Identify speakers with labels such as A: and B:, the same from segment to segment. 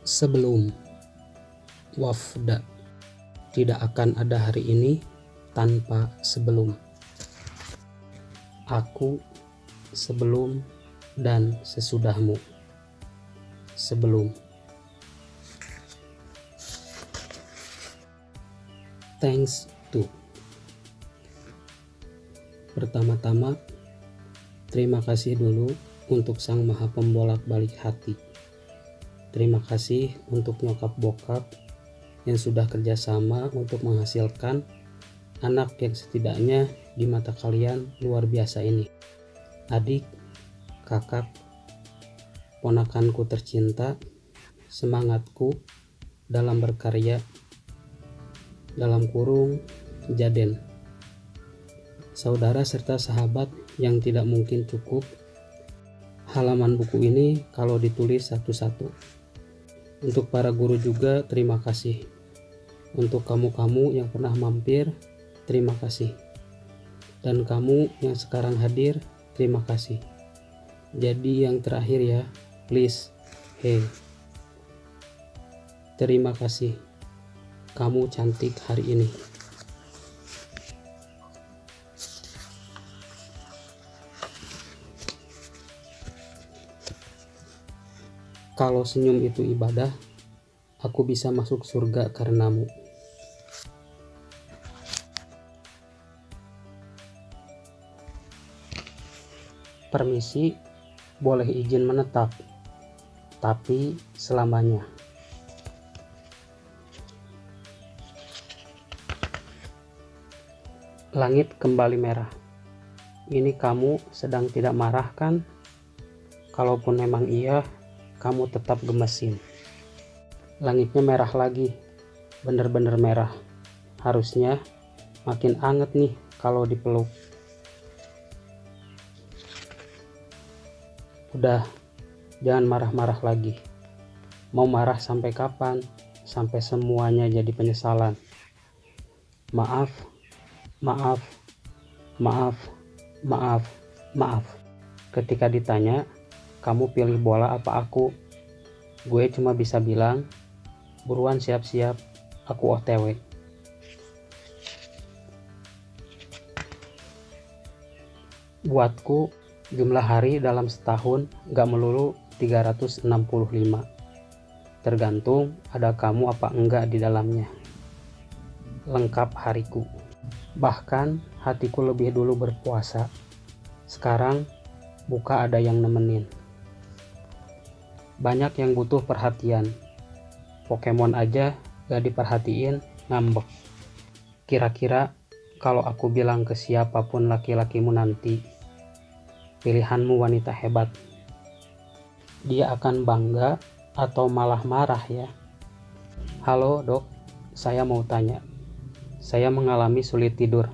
A: Sebelum wafda, tidak akan ada hari ini tanpa sebelum. Aku sebelum dan sesudahmu. Sebelum. Thanks to. Pertama-tama, terima kasih dulu untuk Sang Maha Pembolak-balik hati. Terima kasih untuk nyokap bokap yang sudah kerjasama untuk menghasilkan anak yang setidaknya di mata kalian luar biasa ini. Adik, kakak, ponakanku tercinta, semangatku dalam berkarya, dalam kurung Jaden. Saudara serta sahabat yang tidak mungkin cukup halaman buku ini kalau ditulis satu-satu. Untuk para guru juga terima kasih. Untuk kamu-kamu yang pernah mampir, terima kasih. Dan kamu yang sekarang hadir, terima kasih. Jadi yang terakhir ya, please, hey. Terima kasih. Kamu cantik hari ini. Kalau senyum itu ibadah, aku bisa masuk surga karenamu. Permisi, boleh izin menetap, tapi selamanya. Langit kembali merah. Ini kamu sedang tidak marah kan? Kalaupun memang iya, kamu tetap gemesin. Langitnya merah lagi, bener-bener merah. Harusnya makin anget nih kalau dipeluk. Udah, jangan marah-marah lagi. Mau marah sampai kapan? Sampai semuanya jadi penyesalan. Maaf, maaf, maaf, maaf, maaf. Ketika ditanya, kamu pilih bola apa aku? Gue cuma bisa bilang, buruan siap-siap, aku OTW. Buatku, jumlah hari dalam setahun gak melulu 365. Tergantung ada kamu apa enggak di dalamnya. Lengkap hariku. Bahkan hatiku lebih dulu berpuasa. Sekarang buka ada yang nemenin. Banyak yang butuh perhatian. Pokemon aja gak diperhatiin, ngambek. Kira-kira kalau aku bilang ke siapapun laki-lakimu nanti, pilihanmu wanita hebat, dia akan bangga atau malah marah ya? Halo dok, saya mau tanya. Saya mengalami sulit tidur.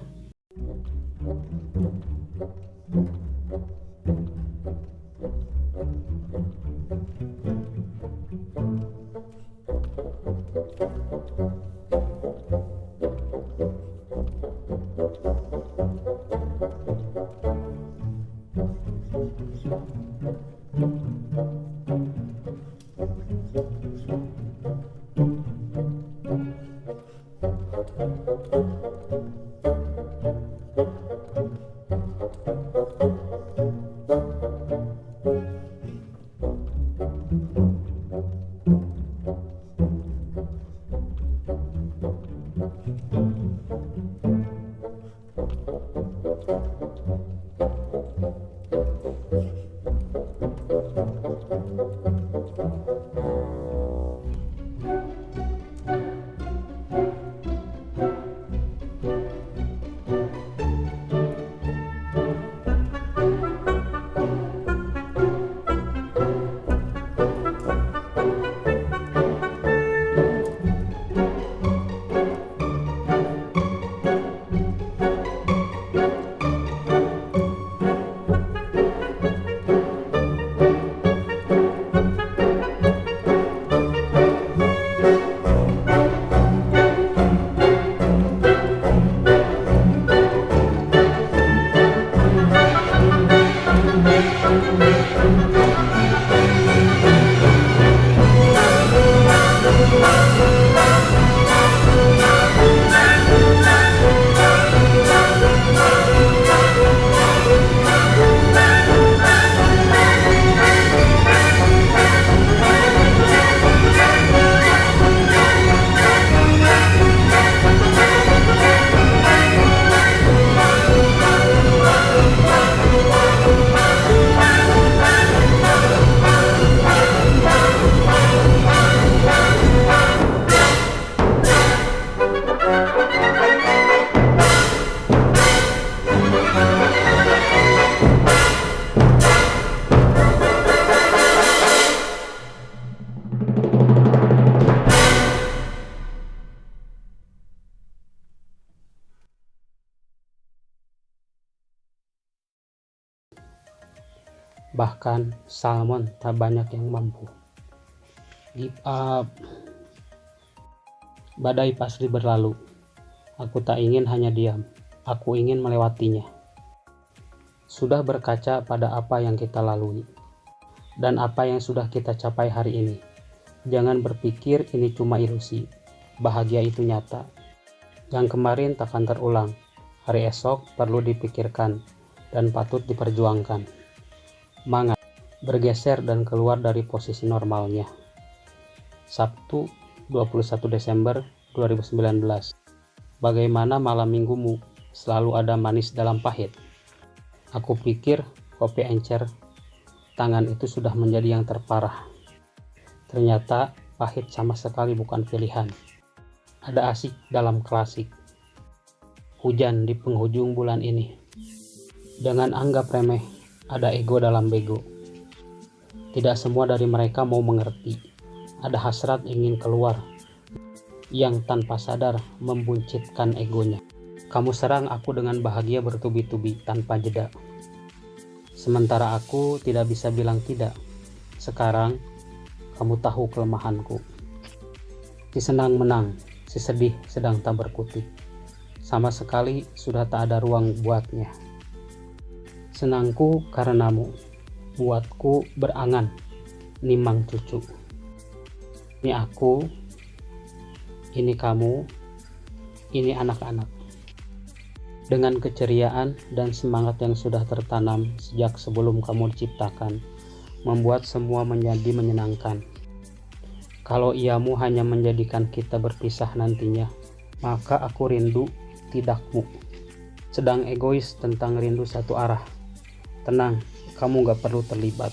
A: Bahkan salmon tak banyak yang mampu. Give up. Badai pasti berlalu. Aku tak ingin hanya diam. Aku ingin melewatinya. Sudah berkaca pada apa yang kita lalui dan apa yang sudah kita capai hari ini. Jangan berpikir ini cuma ilusi. Bahagia itu nyata. Yang kemarin takkan terulang. Hari esok perlu dipikirkan dan patut diperjuangkan. Semangat, bergeser dan keluar dari posisi normalnya. Sabtu 21 Desember 2019. Bagaimana malam minggumu? Selalu ada manis dalam pahit. Aku pikir kopi encer tangan itu sudah menjadi yang terparah. Ternyata pahit sama sekali bukan pilihan. Ada asik dalam klasik. Hujan di penghujung bulan ini. Jangan anggap remeh, ada ego dalam bego. Tidak semua dari mereka mau mengerti. Ada hasrat ingin keluar, yang tanpa sadar membuncitkan egonya. Kamu serang aku dengan bahagia bertubi-tubi tanpa jeda. Sementara aku tidak bisa bilang tidak. Sekarang, kamu tahu kelemahanku. Si senang menang, si sedih sedang tak berkutik. Sama sekali sudah tak ada ruang buatnya. Senangku karenamu, buatku berangan, nimang cucu. Ini aku, ini kamu, ini anak-anak. Dengan keceriaan dan semangat yang sudah tertanam sejak sebelum kamu diciptakan, membuat semua menjadi menyenangkan. Kalau iamu hanya menjadikan kita berpisah nantinya, maka aku rindu tidakmu. Sedang egois tentang rindu satu arah. Tenang, kamu gak perlu terlibat.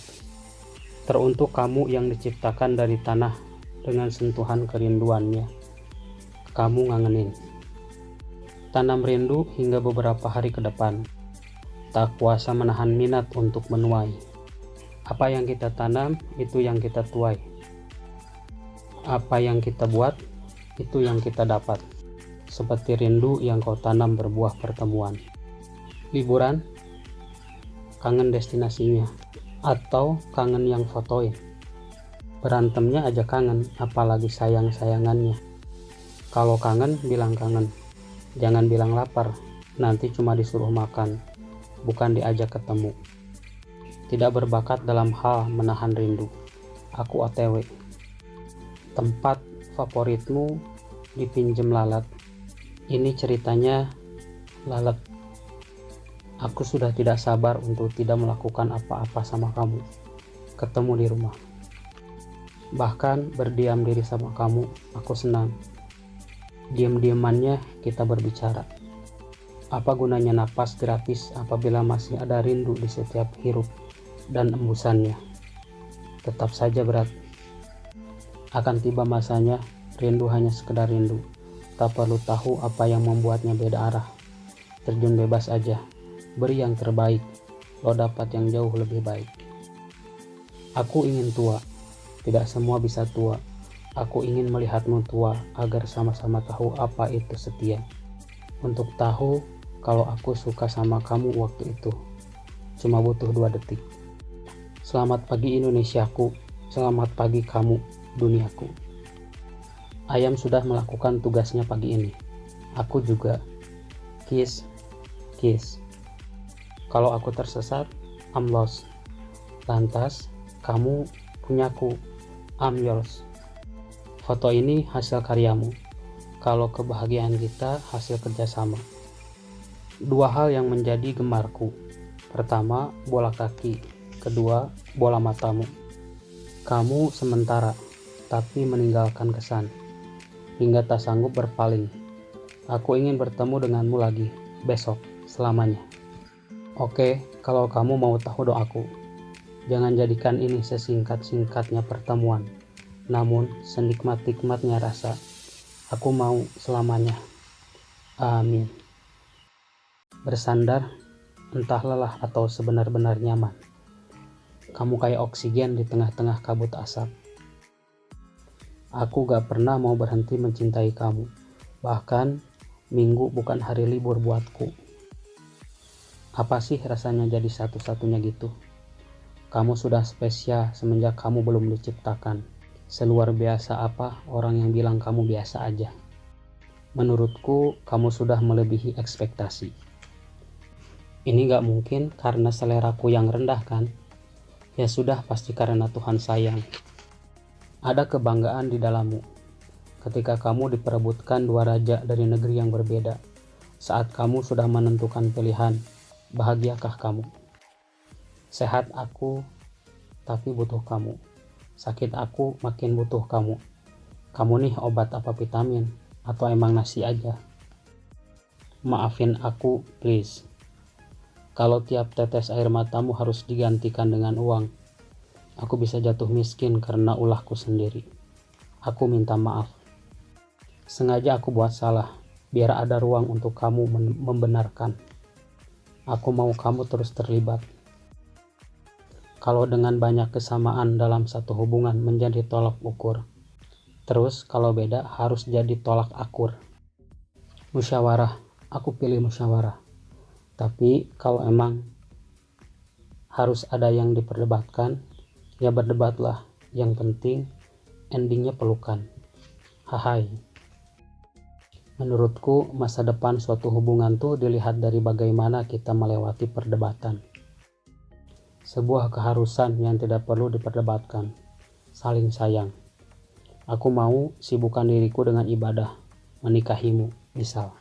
A: Teruntuk kamu yang diciptakan dari tanah dengan sentuhan kerinduannya. Kamu ngangenin. Tanam rindu hingga beberapa hari ke depan. Tak kuasa menahan minat untuk menuai. Apa yang kita tanam, itu yang kita tuai. Apa yang kita buat, itu yang kita dapat. Seperti rindu yang kau tanam berbuah pertemuan. Liburan, kangen destinasinya. Atau kangen yang fotoin. Berantemnya aja kangen, apalagi sayang-sayangannya. Kalau kangen, bilang kangen. Jangan bilang lapar, nanti cuma disuruh makan, bukan diajak ketemu. Tidak berbakat dalam hal menahan rindu. Aku OTW. Tempat favoritmu dipinjem lalat. Ini ceritanya lalat. Aku sudah tidak sabar untuk tidak melakukan apa-apa sama kamu. Ketemu di rumah. Bahkan berdiam diri sama kamu, aku senang. Diam-diamannya kita berbicara. Apa gunanya napas gratis apabila masih ada rindu di setiap hirup dan embusannya? Tetap saja berat. Akan tiba masanya, rindu hanya sekedar rindu. Tak perlu tahu apa yang membuatnya beda arah. Terjun bebas aja. Beri yang terbaik. Lo dapat yang jauh lebih baik. Aku ingin tua. Tidak semua bisa tua. Aku ingin melihatmu tua agar sama-sama tahu apa itu setia. Untuk tahu kalau aku suka sama kamu waktu itu. Cuma butuh 2 detik. Selamat pagi Indonesiaku. Selamat pagi kamu, duniaku. Ayam sudah melakukan tugasnya pagi ini. Aku juga. Kiss, kiss. Kalau aku tersesat, I'm lost. Lantas, kamu punyaku. I'm yours. Foto ini hasil karyamu. Kalau kebahagiaan kita hasil kerjasama. 2 hal yang menjadi gemarku. Pertama, bola kaki. Kedua, bola matamu. Kamu sementara, tapi meninggalkan kesan. Hingga tak sanggup berpaling. Aku ingin bertemu denganmu lagi, besok, selamanya. Oke, kalau kamu mau tahu doaku. Jangan jadikan ini sesingkat-singkatnya pertemuan. Namun, senikmat-nikmatnya rasa. Aku mau selamanya. Amin. Bersandar, entah lelah atau sebenar-benar nyaman. Kamu kayak oksigen di tengah-tengah kabut asap. Aku gak pernah mau berhenti mencintai kamu. Bahkan, minggu bukan hari libur buatku. Apa sih rasanya jadi satu-satunya gitu? Kamu sudah spesial semenjak kamu belum diciptakan. Seluar biasa apa orang yang bilang kamu biasa aja. Menurutku, kamu sudah melebihi ekspektasi. Ini gak mungkin karena seleraku yang rendah kan? Ya sudah, pasti karena Tuhan sayang. Ada kebanggaan di dalammu. Ketika kamu diperebutkan dua raja dari negeri yang berbeda. Saat kamu sudah menentukan pilihan, bahagiakah kamu? Sehat aku, tapi butuh kamu. Sakit aku, makin butuh kamu. Kamu nih obat apa vitamin? Atau emang nasi aja? Maafin aku, please. Kalau tiap tetes air matamu harus digantikan dengan uang, aku bisa jatuh miskin karena ulahku sendiri. Aku minta maaf. Sengaja aku buat salah, biar ada ruang untuk kamu membenarkan. Aku mau kamu terus terlibat. Kalau dengan banyak kesamaan dalam satu hubungan menjadi tolak ukur. Terus kalau beda harus jadi tolak akur. Musyawarah, aku pilih musyawarah. Tapi kalau emang harus ada yang diperdebatkan, ya berdebatlah. Yang penting endingnya pelukan. Hai. Menurutku masa depan suatu hubungan tuh dilihat dari bagaimana kita melewati perdebatan. Sebuah keharusan yang tidak perlu diperdebatkan. Saling sayang. Aku mau sibukkan diriku dengan ibadah. Menikahimu, misal.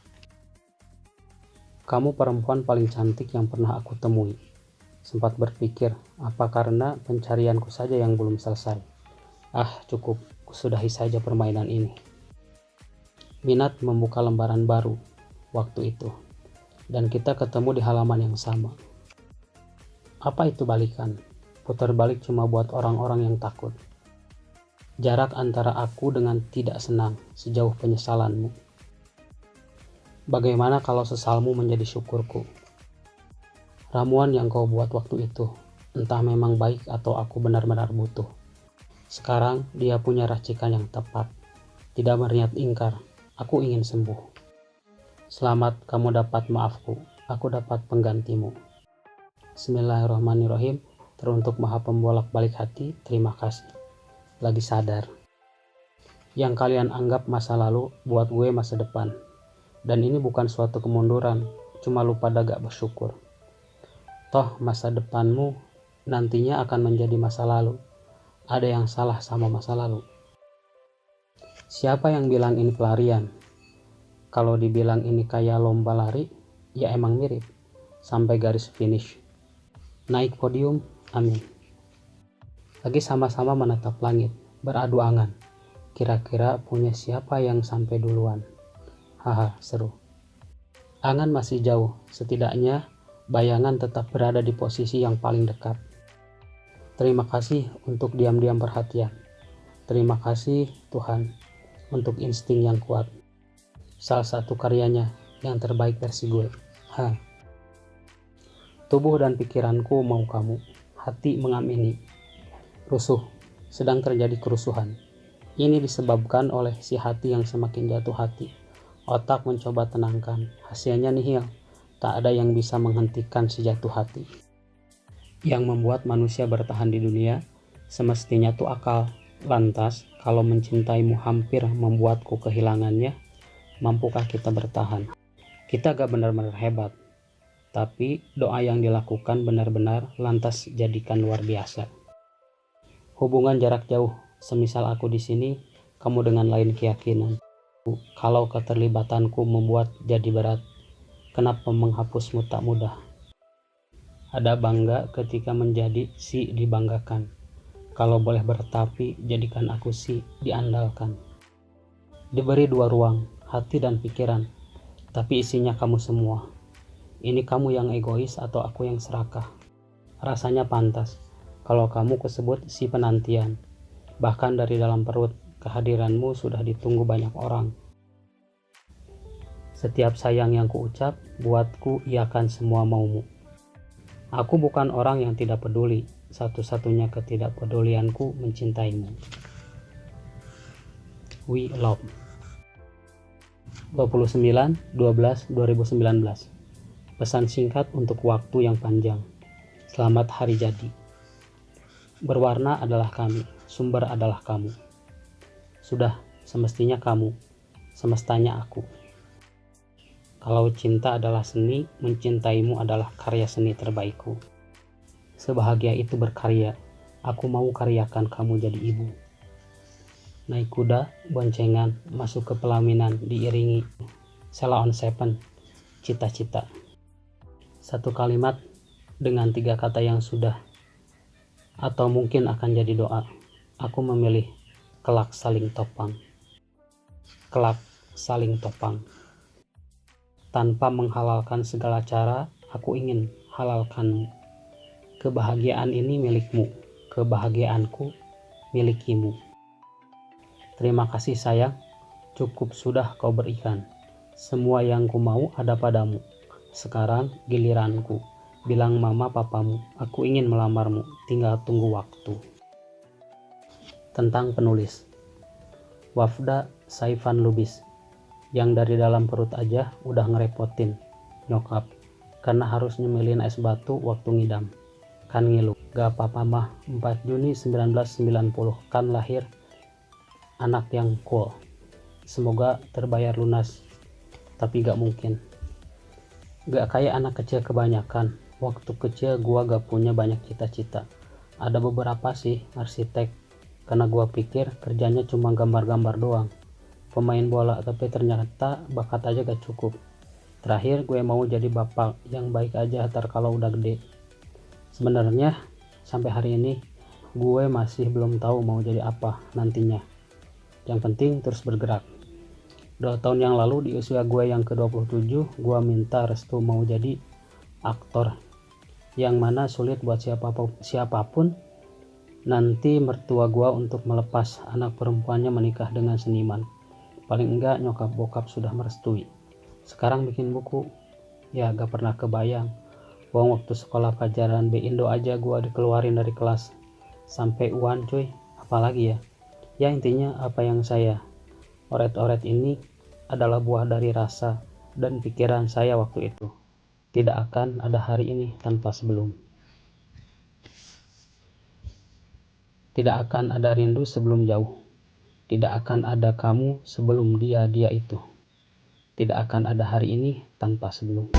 A: Kamu perempuan paling cantik yang pernah aku temui. Sempat berpikir, apa karena pencarianku saja yang belum selesai? Cukup. Sudahi saja permainan ini. Minat membuka lembaran baru waktu itu. Dan kita ketemu di halaman yang sama. Apa itu balikan? Putar balik cuma buat orang-orang yang takut. Jarak antara aku dengan tidak senang sejauh penyesalanmu. Bagaimana kalau sesalmu menjadi syukurku? Ramuan yang kau buat waktu itu, entah memang baik atau aku benar-benar butuh. Sekarang dia punya racikan yang tepat. Tidak berniat ingkar, aku ingin sembuh. Selamat kamu dapat maafku, aku dapat penggantimu. Bismillahirrahmanirrahim. Teruntuk Maha Pembolak-balik hati, terima kasih. Lagi sadar. Yang kalian anggap masa lalu buat gue masa depan. Dan ini bukan suatu kemunduran, cuma lupa gak bersyukur. Toh masa depanmu nantinya akan menjadi masa lalu. Ada yang salah sama masa lalu. Siapa yang bilang ini pelarian? Kalau dibilang ini kayak lomba lari, ya emang mirip. Sampai garis finish. Naik podium, amin. Lagi sama-sama menatap langit, beradu angan. Kira-kira punya siapa yang sampai duluan? Haha, seru. Angan masih jauh, setidaknya bayangan tetap berada di posisi yang paling dekat. Terima kasih untuk diam-diam perhatian. Terima kasih Tuhan untuk insting yang kuat. Salah satu karyanya yang terbaik versi gue. Tubuh dan pikiranku mau kamu, hati mengamini. Rusuh, sedang terjadi kerusuhan. Ini disebabkan oleh si hati yang semakin jatuh hati. Otak mencoba tenangkan, hasilnya nihil. Tak ada yang bisa menghentikan si jatuh hati. Yang membuat manusia bertahan di dunia, semestinya tuh akal. Lantas, kalau mencintaimu hampir membuatku kehilangannya, mampukah kita bertahan? Kita gak benar-benar hebat. Tapi doa yang dilakukan benar-benar lantas jadikan luar biasa. Hubungan jarak jauh, semisal aku di sini, kamu dengan lain keyakinan. Kalau keterlibatanku membuat jadi berat, kenapa menghapusmu tak mudah? Ada bangga ketika menjadi si dibanggakan. Kalau boleh bertapi, jadikan aku si diandalkan. Diberi dua ruang, hati dan pikiran, tapi isinya kamu semua. Ini kamu yang egois atau aku yang serakah? Rasanya pantas kalau kamu kesebut si penantian. Bahkan dari dalam perut, kehadiranmu sudah ditunggu banyak orang. Setiap sayang yang kuucap, buatku iakan semua maumu. Aku bukan orang yang tidak peduli. Satu-satunya ketidakpedulianku mencintaimu. We love. 29/12/2019. Pesan singkat untuk waktu yang panjang. Selamat hari jadi. Berwarna adalah kami, sumber adalah kamu. Sudah, semestinya kamu, semestanya aku. Kalau cinta adalah seni, mencintaimu adalah karya seni terbaikku. Sebahagia itu berkarya, aku mau karyakan kamu jadi ibu. Naik kuda, boncengan, masuk ke pelaminan, diiringi Sheila on 7, cita-cita. Satu kalimat dengan 3 kata yang sudah, atau mungkin akan jadi doa. Aku memilih kelak saling topang. Kelak saling topang. Tanpa menghalalkan segala cara, aku ingin halalkanmu. Kebahagiaan ini milikmu, kebahagiaanku milikimu. Terima kasih sayang, cukup sudah kau berikan. Semua yang ku mau ada padamu. Sekarang giliranku. Bilang mama papamu, aku ingin melamarmu, tinggal tunggu waktu. Tentang penulis. Wafda Saifan Lubis. Yang dari dalam perut aja udah ngerepotin nyokap karena harus nyemilin es batu waktu ngidam. Kan ngilu, gak apa-apa mah, 4 Juni 1990 kan lahir anak yang cool. Semoga terbayar lunas, tapi gak mungkin. Gak kayak anak kecil kebanyakan. Waktu kecil gua gak punya banyak cita-cita. Ada beberapa sih, arsitek, karena gua pikir kerjanya cuma gambar-gambar doang. Pemain bola, tapi ternyata bakat aja gak cukup. Terakhir gue mau jadi bapak yang baik aja ntar kalau udah gede. Sebenarnya sampai hari ini gue masih belum tahu mau jadi apa nantinya. Yang penting terus bergerak. 2 tahun yang lalu di usia gue yang ke-27, gue minta restu mau jadi aktor. Yang mana sulit buat siapapun nanti mertua gue untuk melepas anak perempuannya menikah dengan seniman. Paling enggak nyokap bokap sudah merestui. Sekarang bikin buku, ya gak pernah kebayang. Waktu sekolah pelajaran B Indo aja gua dikeluarin dari kelas. Sampai UAN cuy, apalagi ya. Ya intinya apa yang saya oret-oret ini adalah buah dari rasa dan pikiran saya waktu itu. Tidak akan ada hari ini tanpa sebelum. Tidak akan ada rindu sebelum jauh. Tidak akan ada kamu sebelum dia itu. Tidak akan ada hari ini tanpa sebelum.